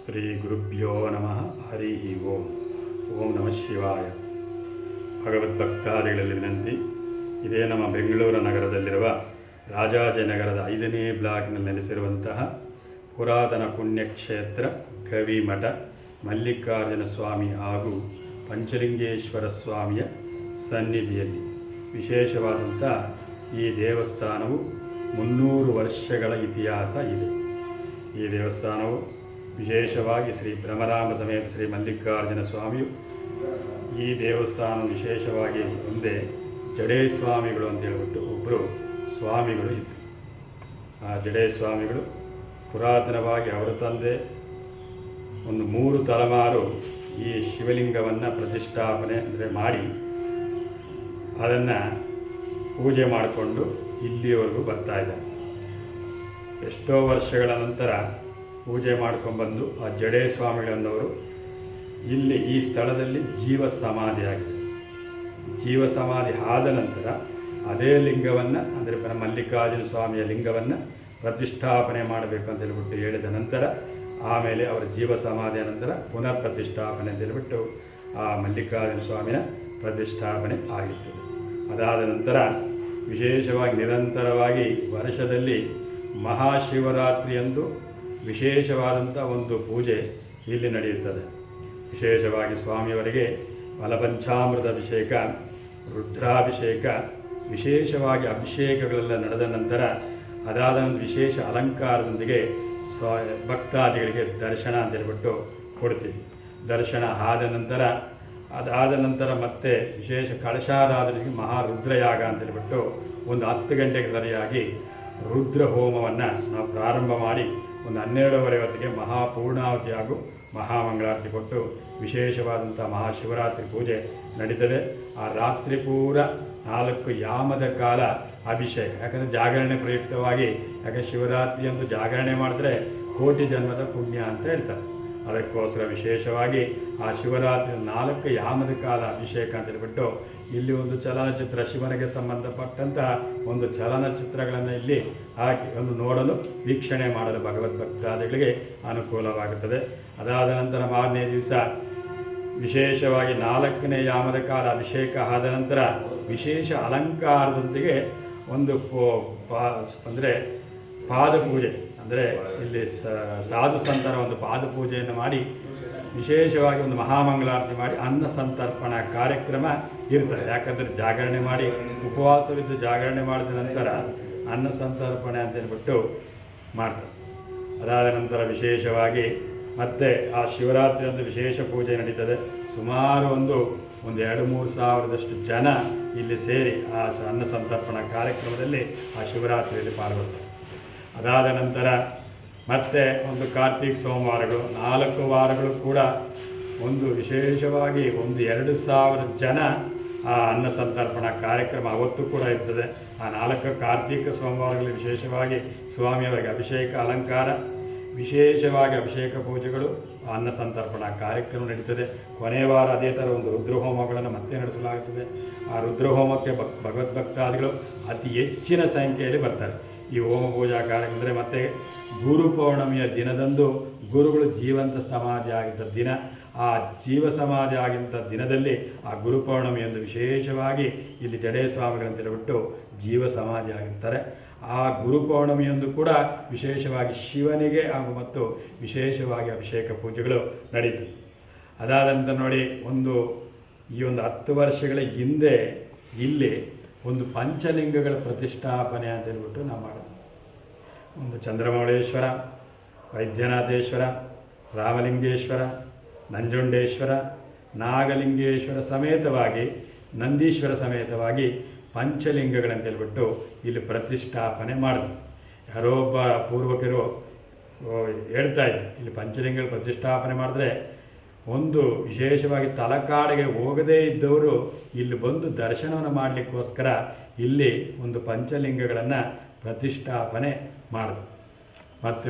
ಶ್ರೀ ಗುರುಭ್ಯೋ ನಮಃ. ಹರಿ ಓಂ. ಓಂ ನಮಃ ಶಿವಾಯ. ಭಗವದ್ಭಕ್ತಾದಿಗಳಲ್ಲಿ ವಿನಂತಿ. ಇದೇ ನಮ್ಮ ಬೆಂಗಳೂರು ನಗರದಲ್ಲಿರುವ ರಾಜಾಜಿನಗರದ 5ನೇ ಬ್ಲಾಕ್ನಲ್ಲಿ ನೆಲೆಸಿರುವಂತಹ ಪುರಾತನ ಪುಣ್ಯಕ್ಷೇತ್ರ ಗವಿಮಠ ಮಲ್ಲಿಕಾರ್ಜುನ ಸ್ವಾಮಿ ಹಾಗೂ ಪಂಚಲಿಂಗೇಶ್ವರ ಸ್ವಾಮಿಯ ಸನ್ನಿಧಿಯಲ್ಲಿ ವಿಶೇಷವಾದಂಥ ಈ ದೇವಸ್ಥಾನವು 300 ವರ್ಷಗಳ ಇತಿಹಾಸ ಇದೆ. ಈ ದೇವಸ್ಥಾನವು ವಿಶೇಷವಾಗಿ ಶ್ರೀ ಭ್ರಮರಾಂಬ ಸಮೇತ ಶ್ರೀ ಮಲ್ಲಿಕಾರ್ಜುನ ಸ್ವಾಮಿಯು ಈ ದೇವಸ್ಥಾನ ವಿಶೇಷವಾಗಿ ಮುಂದೆ ಜಡೇ ಸ್ವಾಮಿಗಳು ಅಂತ ಹೇಳ್ಬಿಟ್ಟು ಒಬ್ಬರು ಸ್ವಾಮಿಗಳು ಇದ್ದರು. ಆ ಜಡೇ ಸ್ವಾಮಿಗಳು ಪುರಾತನವಾಗಿ ಅವರ ತಂದೆ ಒಂದು 3 ತಲೆಮಾರು ಈ ಶಿವಲಿಂಗವನ್ನು ಪ್ರತಿಷ್ಠಾಪನೆ ಮಾಡಿ ಅದನ್ನು ಪೂಜೆ ಮಾಡಿಕೊಂಡು ಇಲ್ಲಿಯವರೆಗೂ ಬರ್ತಾ ಇದ್ದಾರೆ. ಎಷ್ಟೋ ವರ್ಷಗಳ ನಂತರ ಪೂಜೆ ಮಾಡ್ಕೊಂಡ್ಬಂದು ಆ ಜಡೇ ಸ್ವಾಮಿಗಳನ್ನವರು ಇಲ್ಲಿ ಈ ಸ್ಥಳದಲ್ಲಿ ಜೀವ ಸಮಾಧಿಯಾಗಿದೆ. ಜೀವ ಸಮಾಧಿ ಆದ ನಂತರ ಅದೇ ಲಿಂಗವನ್ನು ಅಂದರೆ ಮಲ್ಲಿಕಾರ್ಜುನ ಸ್ವಾಮಿಯ ಲಿಂಗವನ್ನು ಪ್ರತಿಷ್ಠಾಪನೆ ಮಾಡಬೇಕು ಅಂತ ಹೇಳ್ಬಿಟ್ಟು ಹೇಳಿದ ನಂತರ ಆಮೇಲೆ ಅವರ ಜೀವ ಸಮಾಧಿಯ ನಂತರ ಪುನರ್ ಪ್ರತಿಷ್ಠಾಪನೆ ಅಂತ ಹೇಳ್ಬಿಟ್ಟು ಆ ಮಲ್ಲಿಕಾರ್ಜುನ ಸ್ವಾಮಿಯ ಪ್ರತಿಷ್ಠಾಪನೆ ಆಗಿರ್ತದೆ. ಅದಾದ ನಂತರ ವಿಶೇಷವಾಗಿ ನಿರಂತರವಾಗಿ ವರ್ಷದಲ್ಲಿ ಮಹಾಶಿವರಾತ್ರಿಯಂದು ವಿಶೇಷವಾದಂಥ ಒಂದು ಪೂಜೆ ಇಲ್ಲಿ ನಡೆಯುತ್ತದೆ. ವಿಶೇಷವಾಗಿ ಸ್ವಾಮಿಯವರಿಗೆ ಫಲಪಂಚಾಮೃತ ಅಭಿಷೇಕ, ರುದ್ರಾಭಿಷೇಕ, ವಿಶೇಷವಾಗಿ ಅಭಿಷೇಕಗಳೆಲ್ಲ ನಡೆದ ನಂತರ ಅದಾದ ಒಂದು ವಿಶೇಷ ಅಲಂಕಾರದೊಂದಿಗೆ ಭಕ್ತಾದಿಗಳಿಗೆ ದರ್ಶನ ಅಂತ ಹೇಳ್ಬಿಟ್ಟು ಕೊಡ್ತೀವಿ. ದರ್ಶನ ಅದಾದ ನಂತರ ಮತ್ತೆ ವಿಶೇಷ ಕಳಶಾರಾಧನೆಗೆ ಮಹಾರುದ್ರಯಾಗ ಅಂತ ಹೇಳ್ಬಿಟ್ಟು ಒಂದು 10 ಗಂಟೆಗೆ ಸರಿಯಾಗಿ ರುದ್ರ ಹೋಮವನ್ನು ನಾವು ಪ್ರಾರಂಭ ಮಾಡಿ ಒಂದು 12:30 ಹೊತ್ತಿಗೆ ಮಹಾಪೂರ್ಣಾವತಿ ಹಾಗೂ ಮಹಾಮಂಗಳಾರತಿ ಕೊಟ್ಟು ವಿಶೇಷವಾದಂಥ ಮಹಾಶಿವರಾತ್ರಿ ಪೂಜೆ ನಡೀತದೆ. ಆ ರಾತ್ರಿ ಪೂರ 4 ಯಾಮದ ಕಾಲ ಅಭಿಷೇಕ. ಯಾಕಂದರೆ ಜಾಗರಣೆ ಪ್ರಯುಕ್ತವಾಗಿ, ಯಾಕೆ ಶಿವರಾತ್ರಿಯಂದು ಜಾಗರಣೆ ಮಾಡಿದ್ರೆ ಕೋಟಿ ಜನ್ಮದ ಪುಣ್ಯ ಅಂತ ಹೇಳ್ತಾರೆ. ಅದಕ್ಕೋಸ್ಕರ ವಿಶೇಷವಾಗಿ ಆ ಶಿವರಾತ್ರಿ 4 ಯಾಮದ ಕಾಲ ಅಭಿಷೇಕ ಅಂತ ಹೇಳ್ಬಿಟ್ಟು ಇಲ್ಲಿ ಒಂದು ಚಲನಚಿತ್ರ, ಶಿವನಿಗೆ ಸಂಬಂಧಪಟ್ಟಂತಹ ಒಂದು ಚಲನಚಿತ್ರಗಳನ್ನು ಇಲ್ಲಿ ಹಾಕಿ ಒಂದು ನೋಡಲು ವೀಕ್ಷಣೆ ಮಾಡಲು ಭಗವದ್ಭಕ್ತಾದಿಗಳಿಗೆ ಅನುಕೂಲವಾಗುತ್ತದೆ. ಅದಾದ ನಂತರ ಮಾರನೇ ದಿವಸ ವಿಶೇಷವಾಗಿ 4ನೇ ಯಾಮದ ಕಾಲ ಅಭಿಷೇಕ ಆದ ನಂತರ ವಿಶೇಷ ಅಲಂಕಾರದೊಂದಿಗೆ ಒಂದು ಅಂದರೆ ಪಾದಪೂಜೆ, ಅಂದರೆ ಇಲ್ಲಿ ಸಾಧು ಸಂತರ ಒಂದು ಪಾದಪೂಜೆಯನ್ನು ಮಾಡಿ ವಿಶೇಷವಾಗಿ ಒಂದು ಮಹಾಮಂಗಳಾರತಿ ಮಾಡಿ ಅನ್ನ ಸಂತರ್ಪಣಾ ಕಾರ್ಯಕ್ರಮ ಇರ್ತದೆ. ಯಾಕಂದರೆ ಜಾಗರಣೆ ಮಾಡಿ ಉಪವಾಸವಿದ್ದು ಜಾಗರಣೆ ಮಾಡಿದ ನಂತರ ಅನ್ನ ಸಂತರ್ಪಣೆ ಅಂತ ಹೇಳ್ಬಿಟ್ಟು ಮಾಡ್ತಾರೆ. ಅದಾದ ನಂತರ ವಿಶೇಷವಾಗಿ ಮತ್ತೆ ಆ ಶಿವರಾತ್ರಿ ಒಂದು ವಿಶೇಷ ಪೂಜೆ ನಡೀತದೆ. ಸುಮಾರು ಒಂದು 2-3 ಸಾವಿರದಷ್ಟು ಜನ ಇಲ್ಲಿ ಸೇರಿ ಆ ಅನ್ನ ಸಂತರ್ಪಣಾ ಕಾರ್ಯಕ್ರಮದಲ್ಲಿ ಆ ಶಿವರಾತ್ರಿಯಲ್ಲಿ ಪಾಲ್ಗೊಳ್ತಾರೆ. ಅದಾದ ನಂತರ ಮತ್ತೆ ಒಂದು ಕಾರ್ತಿಕ ಸೋಮವಾರಗಳು 4 ವಾರಗಳು ಕೂಡ ಒಂದು ವಿಶೇಷವಾಗಿ 2,000 ಜನ ಆ ಅನ್ನ ಸಂತರ್ಪಣಾ ಕಾರ್ಯಕ್ರಮ ಅವತ್ತು ಕೂಡ ಇರ್ತದೆ. ಆ 4 ಕಾರ್ತಿಕ ಸೋಮವಾರಗಳಲ್ಲಿ ವಿಶೇಷವಾಗಿ ಸ್ವಾಮಿಯವರಿಗೆ ಅಭಿಷೇಕ ಅಲಂಕಾರ, ವಿಶೇಷವಾಗಿ ಅಭಿಷೇಕ ಪೂಜೆಗಳು, ಅನ್ನ ಸಂತರ್ಪಣಾ ಕಾರ್ಯಕ್ರಮ ನಡೀತದೆ. ಕೊನೆಯ ವಾರ ಅದೇ ಥರ ಒಂದು ರುದ್ರಹೋಮಗಳನ್ನು ಮತ್ತೆ ನಡೆಸಲಾಗುತ್ತದೆ. ಆ ರುದ್ರಹೋಮಕ್ಕೆ ಭಗವದ್ಭಕ್ತಾದಿಗಳು ಅತಿ ಹೆಚ್ಚಿನ ಸಂಖ್ಯೆಯಲ್ಲಿ ಬರ್ತಾರೆ. ಈ ಹೋಮ ಪೂಜಾ ಕಾರ್ಯಕ್ರಮ ಮತ್ತು ಗುರು ಪೌರ್ಣಮಿಯ ದಿನದಂದು ಗುರುಗಳು ಜೀವಂತ ಸಮಾಧಿ ಆಗಿದ್ದ ದಿನ, ಆ ಜೀವ ಸಮಾಧಿ ಆಗಿದ್ದ ದಿನದಲ್ಲಿ ಆ ಗುರು ಪೌರ್ಣಮಿಯಂದು ವಿಶೇಷವಾಗಿ ಇಲ್ಲಿ ಜಡೇ ಸ್ವಾಮಿಗಳಂತ ಹೇಳ್ಬಿಟ್ಟು ಜೀವ ಸಮಾಧಿ ಆಗಿರ್ತಾರೆ. ಆ ಗುರು ಪೌರ್ಣಮಿಯಂದು ಕೂಡ ವಿಶೇಷವಾಗಿ ಶಿವನಿಗೆ ಹಾಗೂ ಮತ್ತು ವಿಶೇಷವಾಗಿ ಅಭಿಷೇಕ ಪೂಜೆಗಳು ನಡೀತು. ಅದಾದ ನಂತರ ನೋಡಿ, ಈ 10 ವರ್ಷಗಳ ಹಿಂದೆ ಇಲ್ಲಿ ಒಂದು ಪಂಚಲಿಂಗಗಳ ಪ್ರತಿಷ್ಠಾಪನೆ ಅಂತ ಹೇಳ್ಬಿಟ್ಟು ನಾವು ಮಾಡೋದು. ಒಂದು ಚಂದ್ರಮೌಳೇಶ್ವರ, ವೈದ್ಯನಾಥೇಶ್ವರ, ರಾಮಲಿಂಗೇಶ್ವರ, ನಂಜುಂಡೇಶ್ವರ, ನಾಗಲಿಂಗೇಶ್ವರ ಸಮೇತವಾಗಿ ನಂದೀಶ್ವರ ಸಮೇತವಾಗಿ ಪಂಚಲಿಂಗಗಳಂತ ಹೇಳ್ಬಿಟ್ಟು ಇಲ್ಲಿ ಪ್ರತಿಷ್ಠಾಪನೆ ಮಾಡಿದ್ರು. ಯಾರೋ ಒಬ್ಬ ಪೂರ್ವಕರು ಹೇಳ್ತಾ ಇದ್ರು, ಇಲ್ಲಿ ಪಂಚಲಿಂಗಗಳು ಪ್ರತಿಷ್ಠಾಪನೆ ಮಾಡಿದ್ರೆ ಒಂದು ವಿಶೇಷವಾಗಿ ತಲಕಾಡಿಗೆ ಹೋಗದೇ ಇದ್ದವರು ಇಲ್ಲಿ ಬಂದು ದರ್ಶನವನ್ನು ಮಾಡಲಿಕ್ಕೋಸ್ಕರ ಇಲ್ಲಿ ಒಂದು ಪಂಚಲಿಂಗಗಳನ್ನು ಪ್ರತಿಷ್ಠಾಪನೆ ಮಾಡಿದ್ರು. ಮತ್ತು